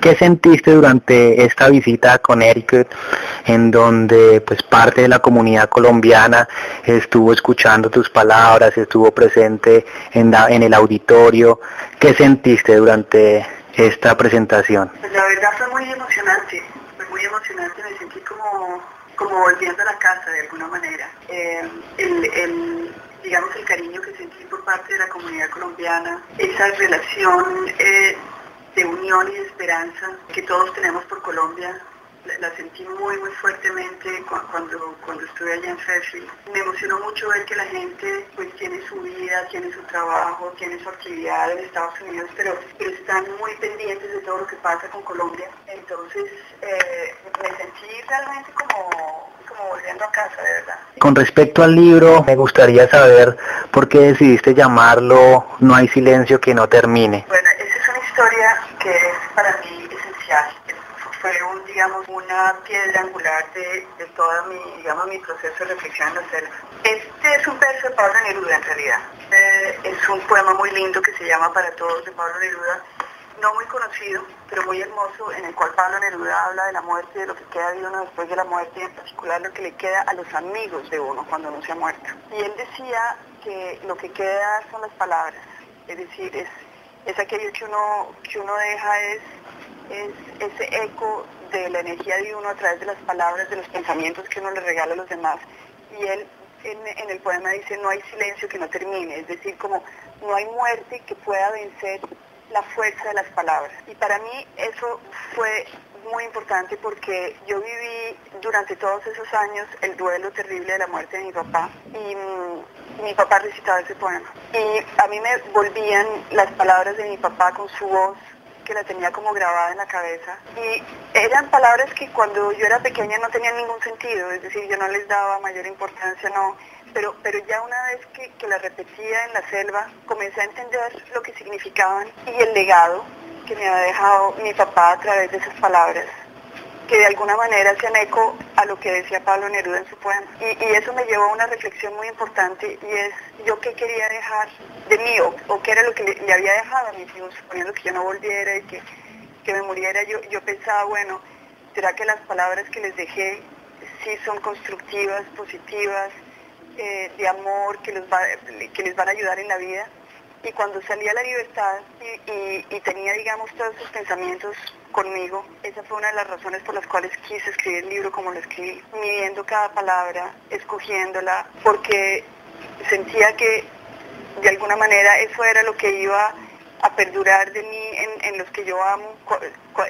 ¿Qué sentiste durante esta visita a Connecticut, en donde pues parte de la comunidad colombiana estuvo escuchando tus palabras, estuvo presente en el auditorio? ¿Qué sentiste durante esta presentación? Pues la verdad fue muy emocionante, me sentí como volviendo a la casa de alguna manera. Digamos, el cariño que sentí por parte de la comunidad colombiana, esa relación de unión y de esperanza que todos tenemos por Colombia, la sentí muy fuertemente cuando estuve allá en Fairfield. Me emocionó mucho ver que la gente pues tiene su vida, tiene su trabajo, tiene su actividad en Estados Unidos, pero están muy pendientes de todo lo que pasa con Colombia. Entonces me sentí realmente como volviendo a casa, de verdad. Con respecto al libro, me gustaría saber por qué decidiste llamarlo No hay silencio que no termine. Bueno, esa es una historia que es para mí esencial. Fue una piedra angular de todo mi proceso de reflexión en la selva. Este es un verso de Pablo Neruda en realidad. Es un poema muy lindo que se llama Para Todos de Pablo Neruda, no muy conocido, pero muy hermoso, en el cual Pablo Neruda habla de la muerte, de lo que queda de uno después de la muerte y en particular lo que le queda a los amigos de uno cuando uno se ha muerto. Y él decía que lo que queda son las palabras, es decir, es aquello que uno deja, es ese eco de la energía de uno a través de las palabras, de los pensamientos que uno le regala a los demás. Y él en el poema dice, no hay silencio que no termine, es decir, como no hay muerte que pueda vencer la fuerza de las palabras. Y para mí eso fue muy importante porque yo viví durante todos esos años el duelo terrible de la muerte de mi papá y mi papá recitaba ese poema. Y a mí me volvían las palabras de mi papá con su voz, que la tenía como grabada en la cabeza, y eran palabras que cuando yo era pequeña no tenían ningún sentido, es decir, yo no les daba mayor importancia, pero ya una vez que la repetía en la selva, comencé a entender lo que significaban y el legado que me había dejado mi papá a través de esas palabras, que de alguna manera hacían eco a lo que decía Pablo Neruda en su poema. Y eso me llevó a una reflexión muy importante, y es yo qué quería dejar de mí, o qué era lo que le había dejado a mis hijos, suponiendo que yo no volviera y que me muriera. Yo pensaba, bueno, ¿será que las palabras que les dejé sí son constructivas, positivas, de amor, que les van a ayudar en la vida? Y cuando salí a la libertad y tenía, digamos, todos esos pensamientos conmigo, esa fue una de las razones por las cuales quise escribir el libro como lo escribí, midiendo cada palabra, escogiéndola, porque sentía que de alguna manera eso era lo que iba a perdurar de mí en los que yo amo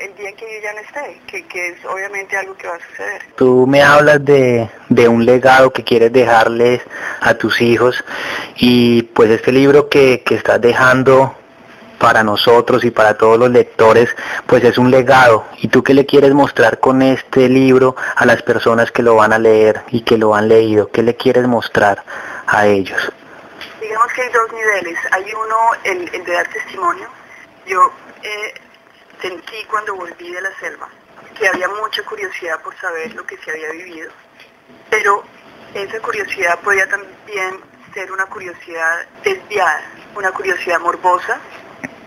el día en que yo ya no esté, que es obviamente algo que va a suceder. Tú me hablas de un legado que quieres dejarles a tus hijos, y pues este libro que estás dejando para nosotros y para todos los lectores, pues es un legado. ¿Y tú qué le quieres mostrar con este libro a las personas que lo van a leer y que lo han leído? ¿Qué le quieres mostrar a ellos? Digamos que hay dos niveles. Hay uno, el de dar testimonio. Yo sentí cuando volví de la selva que había mucha curiosidad por saber lo que se había vivido, pero esa curiosidad podía también ser una curiosidad desviada, una curiosidad morbosa,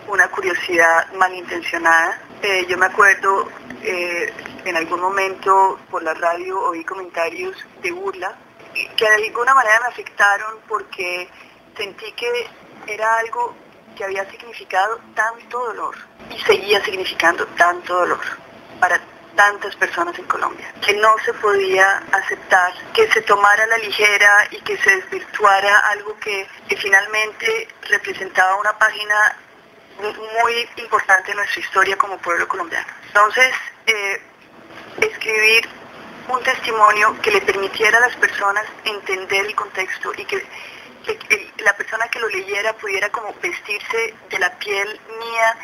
una curiosidad malintencionada. Yo me acuerdo en algún momento por la radio oí comentarios de burla que de alguna manera me afectaron porque sentí que era algo que había significado tanto dolor y seguía significando tanto dolor para tantas personas en Colombia, que no se podía aceptar que se tomara a la ligera y que se desvirtuara algo que finalmente representaba una página muy importante en nuestra historia como pueblo colombiano. Entonces, escribir un testimonio que le permitiera a las personas entender el contexto y que la persona que lo leyera pudiera como vestirse de la piel mía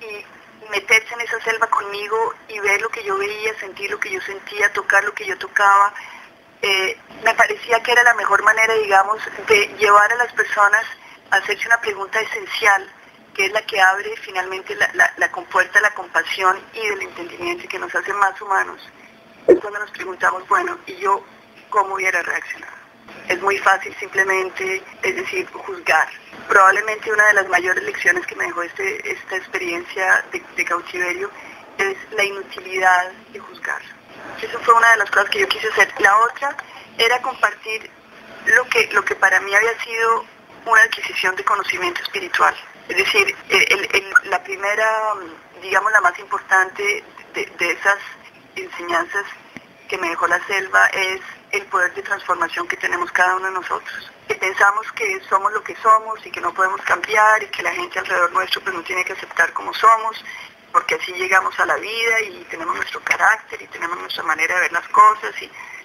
y meterse en esa selva conmigo y ver lo que yo veía, sentir lo que yo sentía, tocar lo que yo tocaba. Me parecía que era la mejor manera, digamos, de llevar a las personas a hacerse una pregunta esencial, que es la que abre finalmente la compuerta de la compasión y del entendimiento, y que nos hace más humanos. Es cuando nos preguntamos, bueno, ¿y yo cómo hubiera reaccionado? Es muy fácil simplemente, es decir, juzgar. Probablemente una de las mayores lecciones que me dejó esta experiencia de cautiverio es la inutilidad de juzgar. Eso fue una de las cosas que yo quise hacer. La otra era compartir lo que para mí había sido una adquisición de conocimiento espiritual. Es decir, la primera, digamos la más importante de esas enseñanzas que me dejó la selva es el poder de transformación que tenemos cada uno de nosotros. Que pensamos que somos lo que somos y que no podemos cambiar y que la gente alrededor nuestro pues no tiene que aceptar como somos, porque así llegamos a la vida y tenemos nuestro carácter y tenemos nuestra manera de ver las cosas.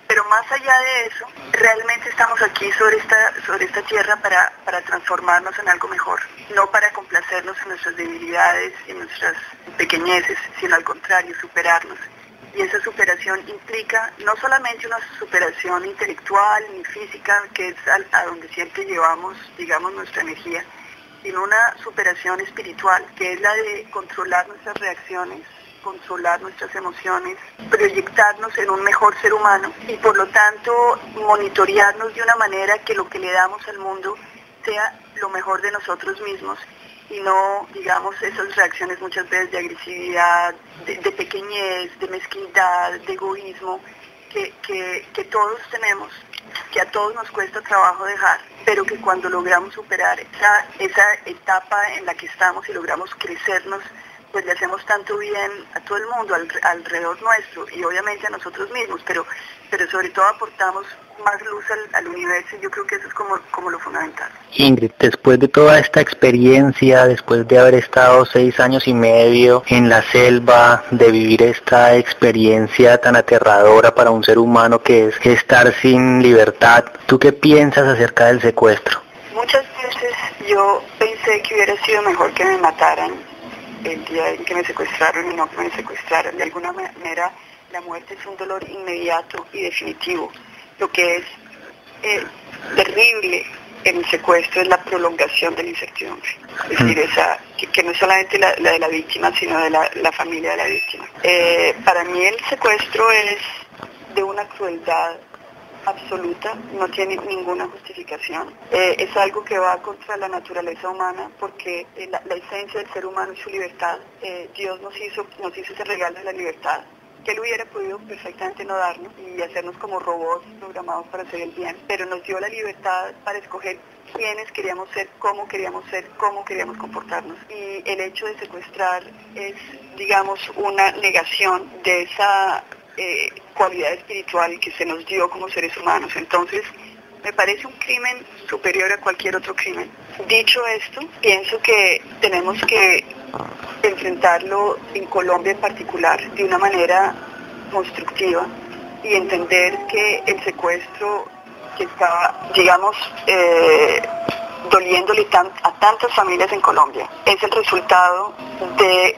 Pero más allá de eso, realmente estamos aquí sobre esta tierra para transformarnos en algo mejor, no para complacernos en nuestras debilidades y en nuestras pequeñeces, sino al contrario, superarnos. Y esa superación implica no solamente una superación intelectual ni física, que es a donde siempre llevamos, digamos, nuestra energía, sino una superación espiritual, que es la de controlar nuestras reacciones, controlar nuestras emociones, proyectarnos en un mejor ser humano y por lo tanto monitorearnos de una manera que lo que le damos al mundo sea lo mejor de nosotros mismos y no, digamos, esas reacciones muchas veces de agresividad, de pequeñez, de mezquindad, de egoísmo que todos tenemos, que a todos nos cuesta trabajo dejar, pero que cuando logramos superar esa etapa en la que estamos y logramos crecernos, pues le hacemos tanto bien a todo el mundo alrededor nuestro y obviamente a nosotros mismos, pero sobre todo aportamos más luz al universo y yo creo que eso es como lo fundamental. Ingrid, después de toda esta experiencia, después de haber estado 6 años y medio en la selva, de vivir esta experiencia tan aterradora para un ser humano que es estar sin libertad, ¿tú qué piensas acerca del secuestro? Muchas veces yo pensé que hubiera sido mejor que me mataran el día en que me secuestraron y no que me secuestraran. De alguna manera la muerte es un dolor inmediato y definitivo. Lo que es terrible en el secuestro es la prolongación de la incertidumbre. Es decir, que no es solamente la de la víctima, sino de la familia de la víctima. Para mí el secuestro es de una crueldad absoluta, no tiene ninguna justificación. Es algo que va contra la naturaleza humana porque la esencia del ser humano es su libertad. Dios nos hizo ese regalo de la libertad, que Él hubiera podido perfectamente no darnos y hacernos como robots programados para hacer el bien, pero nos dio la libertad para escoger quiénes queríamos ser, cómo queríamos comportarnos. Y el hecho de secuestrar es, digamos, una negación de esa cualidad espiritual que se nos dio como seres humanos. Entonces, me parece un crimen superior a cualquier otro crimen. Dicho esto, pienso que tenemos que enfrentarlo en Colombia en particular de una manera constructiva y entender que el secuestro que estaba, digamos, doliéndole a tantas familias en Colombia es el resultado de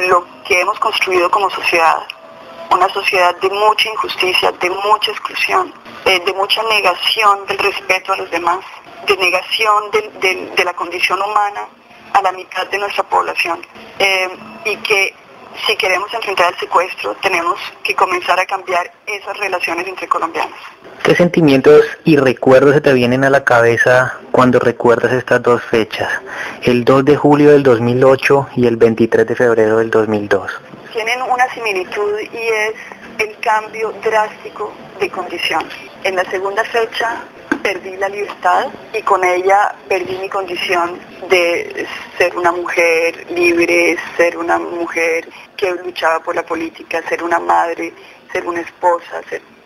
lo que hemos construido como sociedad. Una sociedad de mucha injusticia, de mucha exclusión, de mucha negación del respeto a los demás, de negación de la condición humana a la mitad de nuestra población. Y que si queremos enfrentar el secuestro, tenemos que comenzar a cambiar esas relaciones entre colombianos. ¿Qué sentimientos y recuerdos se te vienen a la cabeza cuando recuerdas estas dos fechas? El 2 de julio del 2008 y el 23 de febrero del 2002. Tienen una similitud y es el cambio drástico de condición. En la segunda fecha perdí la libertad y con ella perdí mi condición de ser una mujer libre, ser una mujer que luchaba por la política, ser una madre, ser una esposa,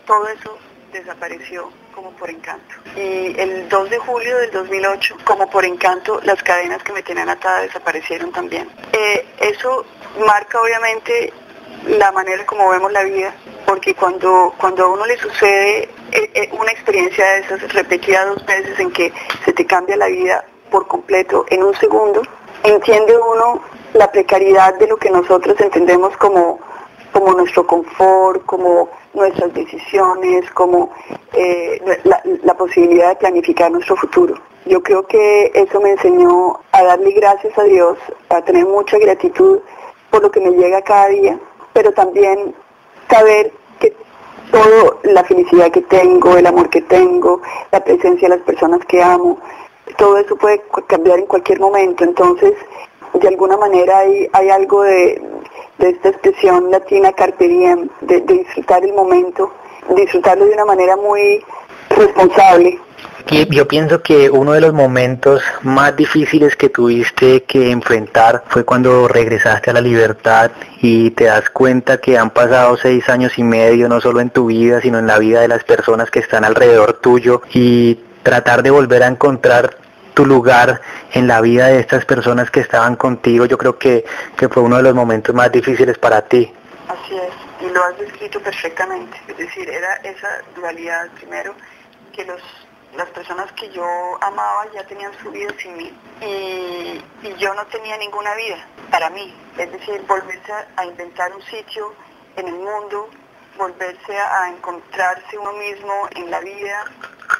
todo eso desapareció como por encanto. Y el 2 de julio del 2008, como por encanto, las cadenas que me tenían atada desaparecieron también. Eso marca obviamente la manera como vemos la vida, porque cuando a uno le sucede una experiencia de esas repetida 2 veces en que se te cambia la vida por completo en un segundo, entiende uno la precariedad de lo que nosotros entendemos como nuestro confort, como nuestras decisiones, como la posibilidad de planificar nuestro futuro. Yo creo que eso me enseñó a darle gracias a Dios, a tener mucha gratitud por lo que me llega cada día, pero también saber que toda la felicidad que tengo, el amor que tengo, la presencia de las personas que amo, todo eso puede cambiar en cualquier momento. Entonces, de alguna manera hay algo de de esta expresión latina carpe diem, de disfrutar el momento, disfrutarlo de una manera muy responsable. Yo pienso que uno de los momentos más difíciles que tuviste que enfrentar fue cuando regresaste a la libertad y te das cuenta que han pasado 6 años y medio, no solo en tu vida, sino en la vida de las personas que están alrededor tuyo, y tratar de volver a encontrar tu lugar en la vida de estas personas que estaban contigo. Yo creo que fue uno de los momentos más difíciles para ti. Así es, y lo has descrito perfectamente. Es decir, era esa dualidad, primero, que las personas que yo amaba ya tenían su vida sin mí y yo no tenía ninguna vida para mí. Es decir, volverse a inventar un sitio en el mundo, volverse a encontrarse uno mismo en la vida,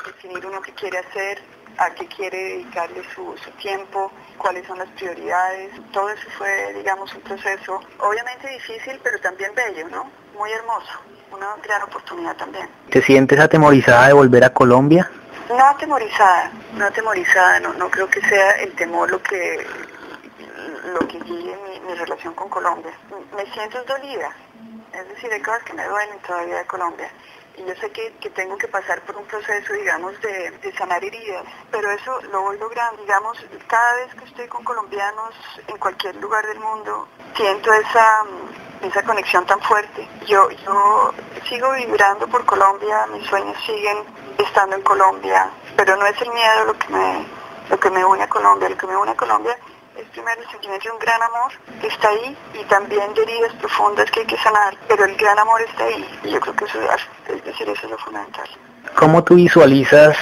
definir uno qué quiere hacer, a qué quiere dedicarle su tiempo, cuáles son las prioridades. Todo eso fue, digamos, un proceso obviamente difícil, pero también bello, ¿no? Muy hermoso, una gran oportunidad también. ¿Te sientes atemorizada de volver a Colombia? No atemorizada, no creo que sea el temor lo que guíe mi relación con Colombia. Me siento dolida, es decir, hay cosas que me duelen todavía de Colombia. Y yo sé que tengo que pasar por un proceso, digamos, de sanar heridas, pero eso lo voy logrando. Digamos, cada vez que estoy con colombianos en cualquier lugar del mundo, siento esa conexión tan fuerte. Yo sigo vibrando por Colombia, mis sueños siguen estando en Colombia, pero no es el miedo lo que me une a Colombia. Lo que me une a Colombia es primero el sentimiento de un gran amor que está ahí y también de heridas profundas que hay que sanar, pero el gran amor está ahí y yo creo que eso es lo fundamental. ¿Cómo tú visualizas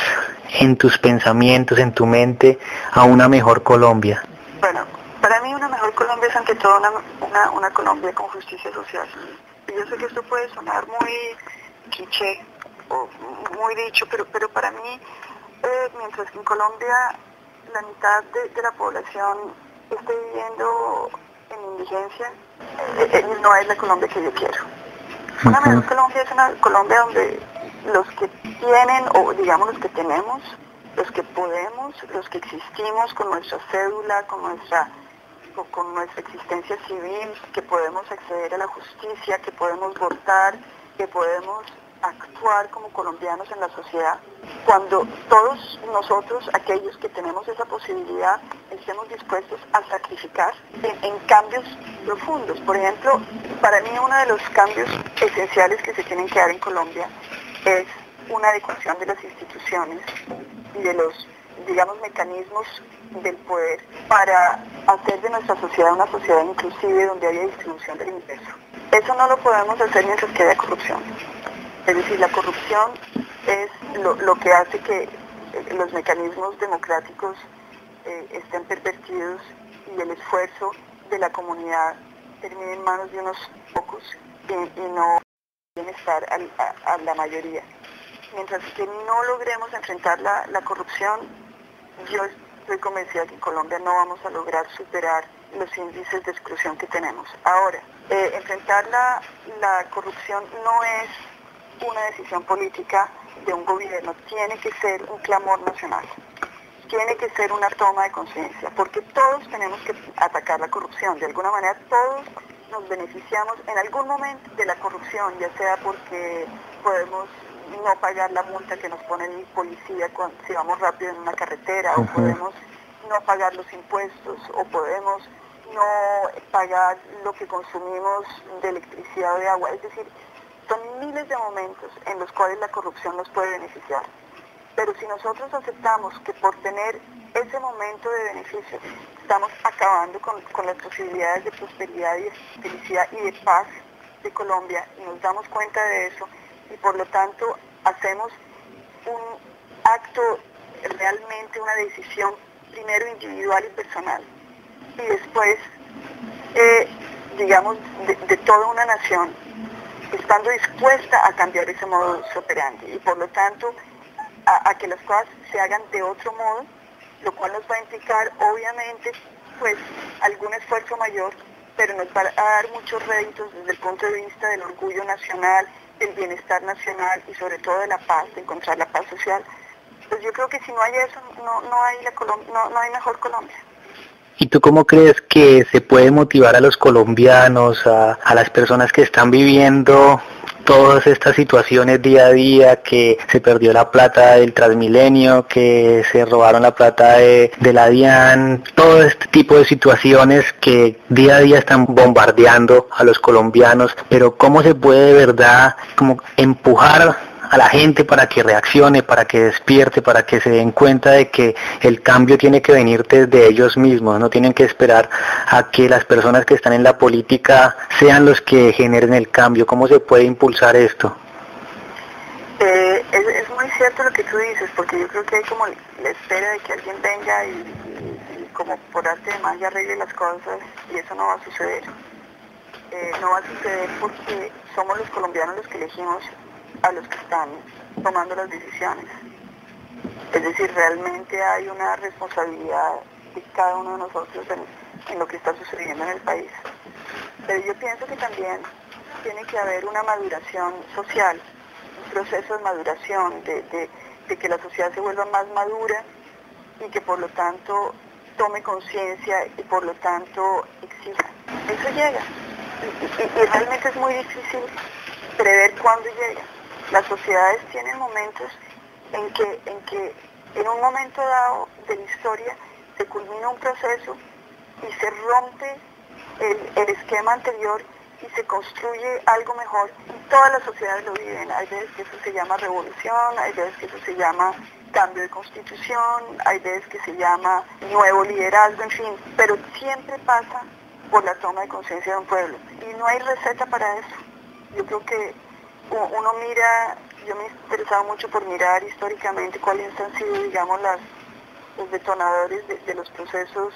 en tus pensamientos, en tu mente, a una mejor Colombia? Bueno, para mí una mejor Colombia es ante todo una Colombia con justicia social. Y yo sé que esto puede sonar muy cliché o muy dicho, pero para mí, mientras que en Colombia la mitad de la población esté viviendo en indigencia, no es la Colombia que yo quiero. Una mejor Colombia es una Colombia donde los que tienen, o digamos los que tenemos, los que podemos, los que existimos con nuestra cédula, con nuestra existencia civil, que podemos acceder a la justicia, que podemos votar, que podemos actuar como colombianos en la sociedad, cuando todos nosotros, aquellos que tenemos esa posibilidad, estemos dispuestos a sacrificar en cambios profundos. Por ejemplo, para mí uno de los cambios esenciales que se tienen que dar en Colombia es una adecuación de las instituciones y de los, digamos, mecanismos del poder para hacer de nuestra sociedad una sociedad inclusive donde haya distribución del ingreso. Eso no lo podemos hacer mientras que haya corrupción. Es decir, la corrupción es lo que hace que los mecanismos democráticos estén pervertidos y el esfuerzo de la comunidad termine en manos de unos pocos y no bienestar a la mayoría. Mientras que no logremos enfrentar la corrupción, yo estoy convencida que en Colombia no vamos a lograr superar los índices de exclusión que tenemos. Ahora, enfrentar la corrupción no es una decisión política de un gobierno, tiene que ser un clamor nacional, tiene que ser una toma de conciencia, porque todos tenemos que atacar la corrupción, de alguna manera todos nos beneficiamos en algún momento de la corrupción, ya sea porque podemos no pagar la multa que nos pone el policía si vamos rápido en una carretera, o podemos no pagar los impuestos, o podemos no pagar lo que consumimos de electricidad o de agua, es decir, son miles de momentos en los cuales la corrupción nos puede beneficiar. Pero si nosotros aceptamos que por tener ese momento de beneficio estamos acabando con las posibilidades de prosperidad y de felicidad y de paz de Colombia, y nos damos cuenta de eso, y por lo tanto hacemos un acto, realmente una decisión, primero individual y personal, y después, digamos, de toda una nación, estando dispuesta a cambiar ese modo operandi y por lo tanto a que las cosas se hagan de otro modo, lo cual nos va a implicar obviamente pues algún esfuerzo mayor, pero nos va a dar muchos réditos desde el punto de vista del orgullo nacional, del bienestar nacional y sobre todo de la paz, de encontrar la paz social. Pues yo creo que si no hay eso, no hay mejor Colombia. ¿Y tú cómo crees que se puede motivar a los colombianos, a las personas que están viviendo todas estas situaciones día a día, que se perdió la plata del Transmilenio, que se robaron la plata de la DIAN, todo este tipo de situaciones que día a día están bombardeando a los colombianos, pero cómo se puede de verdad como empujar a la gente para que reaccione, para que despierte, para que se den cuenta de que el cambio tiene que venir desde ellos mismos, no tienen que esperar a que las personas que están en la política sean los que generen el cambio? ¿Cómo se puede impulsar esto? Es muy cierto lo que tú dices, porque yo creo que hay como la espera de que alguien venga y como por arte de magia arregle las cosas, y eso no va a suceder. No va a suceder porque somos los colombianos los que elegimos a los que están tomando las decisiones. Es decir, realmente hay una responsabilidad de cada uno de nosotros en lo que está sucediendo en el país. Pero yo pienso que también tiene que haber una maduración social, un proceso de maduración, de que la sociedad se vuelva más madura y que por lo tanto tome conciencia y por lo tanto exija. Eso llega. Y realmente es muy difícil prever cuándo llega. Las sociedades tienen momentos en que en un momento dado de la historia se culmina un proceso y se rompe el esquema anterior y se construye algo mejor. Y todas las sociedades lo viven. Hay veces que eso se llama revolución, hay veces que eso se llama cambio de constitución, hay veces que se llama nuevo liderazgo, en fin. Pero siempre pasa por la toma de conciencia de un pueblo. Y no hay receta para eso. Yo creo que uno mira, yo me he interesado mucho por mirar históricamente cuáles han sido, digamos, los detonadores de los procesos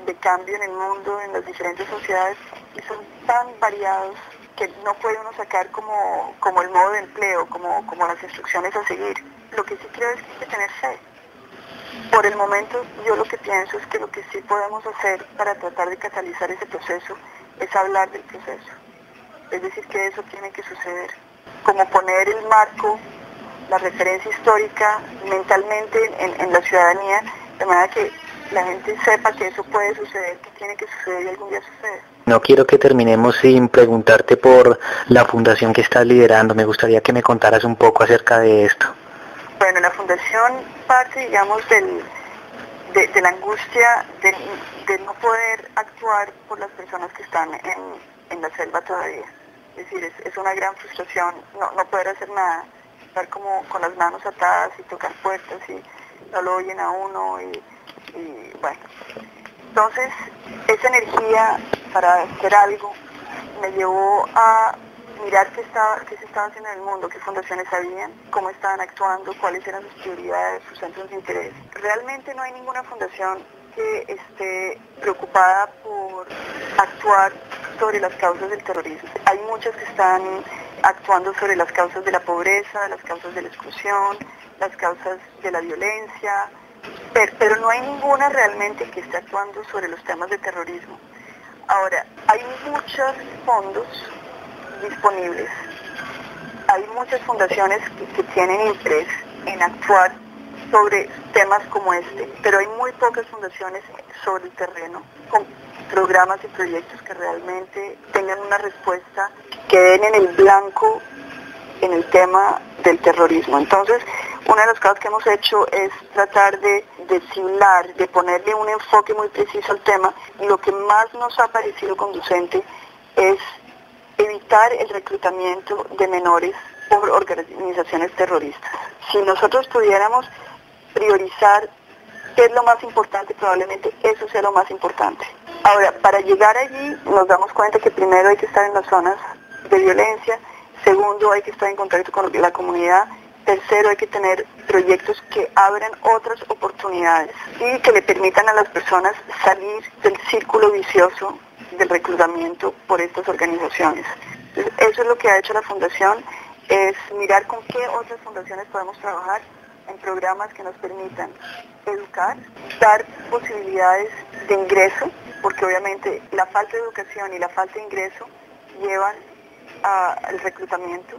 de cambio en el mundo, en las diferentes sociedades, y son tan variados que no puede uno sacar como el modo de empleo, como las instrucciones a seguir. Lo que sí creo es que hay que tener fe. Por el momento, yo lo que pienso es que lo que sí podemos hacer para tratar de catalizar ese proceso es hablar del proceso. Es decir, que eso tiene que suceder. Como poner el marco, la referencia histórica mentalmente en la ciudadanía, de manera que la gente sepa que eso puede suceder, que tiene que suceder y algún día sucede. No quiero que terminemos sin preguntarte por la fundación que estás liderando. Me gustaría que me contaras un poco acerca de esto. Bueno, la fundación parte, digamos, de la angustia de no poder actuar por las personas que están en la selva todavía. Es decir, es una gran frustración no poder hacer nada, estar como con las manos atadas y tocar puertas y no lo oyen a uno y bueno. Entonces, esa energía para hacer algo me llevó a mirar qué se estaba haciendo en el mundo, qué fundaciones habían, cómo estaban actuando, cuáles eran sus prioridades, sus centros de interés. Realmente no hay ninguna fundación que esté preocupada por actuar sobre las causas del terrorismo. Hay muchas que están actuando sobre las causas de la pobreza, las causas de la exclusión, las causas de la violencia, pero no hay ninguna realmente que esté actuando sobre los temas de terrorismo. Ahora, hay muchos fondos disponibles, hay muchas fundaciones que tienen interés en actuar sobre temas como este, pero hay muy pocas fundaciones sobre el terreno con programas y proyectos que realmente tengan una respuesta, que den en el blanco en el tema del terrorismo. Entonces, una de las cosas que hemos hecho es tratar de deshilar, de ponerle un enfoque muy preciso al tema, y lo que más nos ha parecido conducente es evitar el reclutamiento de menores por organizaciones terroristas. Si nosotros pudiéramos priorizar qué es lo más importante, probablemente eso sea lo más importante. Ahora, para llegar allí nos damos cuenta que primero hay que estar en las zonas de violencia, segundo hay que estar en contacto con la comunidad, tercero hay que tener proyectos que abran otras oportunidades y que le permitan a las personas salir del círculo vicioso del reclutamiento por estas organizaciones. Entonces, eso es lo que ha hecho la fundación, es mirar con qué otras fundaciones podemos trabajar en programas que nos permitan educar, dar posibilidades de ingreso, porque obviamente la falta de educación y la falta de ingreso llevan al reclutamiento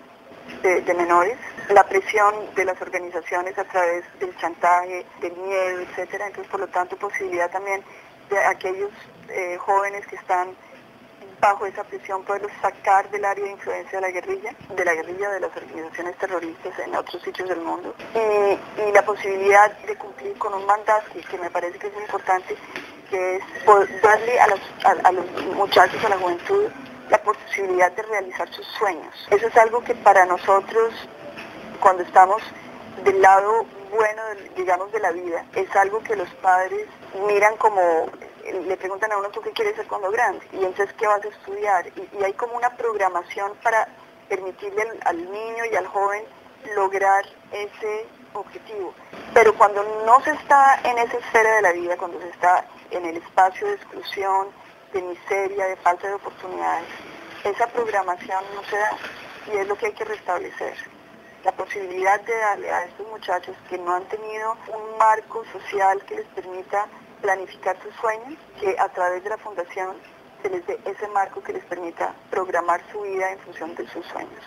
de menores, la presión de las organizaciones a través del chantaje, del miedo, etcétera. Entonces, por lo tanto, posibilidad también de aquellos jóvenes que están bajo esa presión, poderlos sacar del área de influencia de la guerrilla de las organizaciones terroristas en otros sitios del mundo, y la posibilidad de cumplir con un mandato que me parece que es muy importante, que es darle a los muchachos, a la juventud, la posibilidad de realizar sus sueños. Eso es algo que para nosotros, cuando estamos del lado bueno, digamos, de la vida, es algo que los padres miran como, le preguntan a uno, ¿tú qué quieres ser cuando grande? Y entonces, ¿qué vas a estudiar? Y hay como una programación para permitirle al niño y al joven lograr ese objetivo. Pero cuando no se está en esa esfera de la vida, cuando se está en el espacio de exclusión, de miseria, de falta de oportunidades, esa programación no se da, y es lo que hay que restablecer. La posibilidad de darle a estos muchachos que no han tenido un marco social que les permita planificar sus sueños, que a través de la fundación se les dé ese marco que les permita programar su vida en función de sus sueños.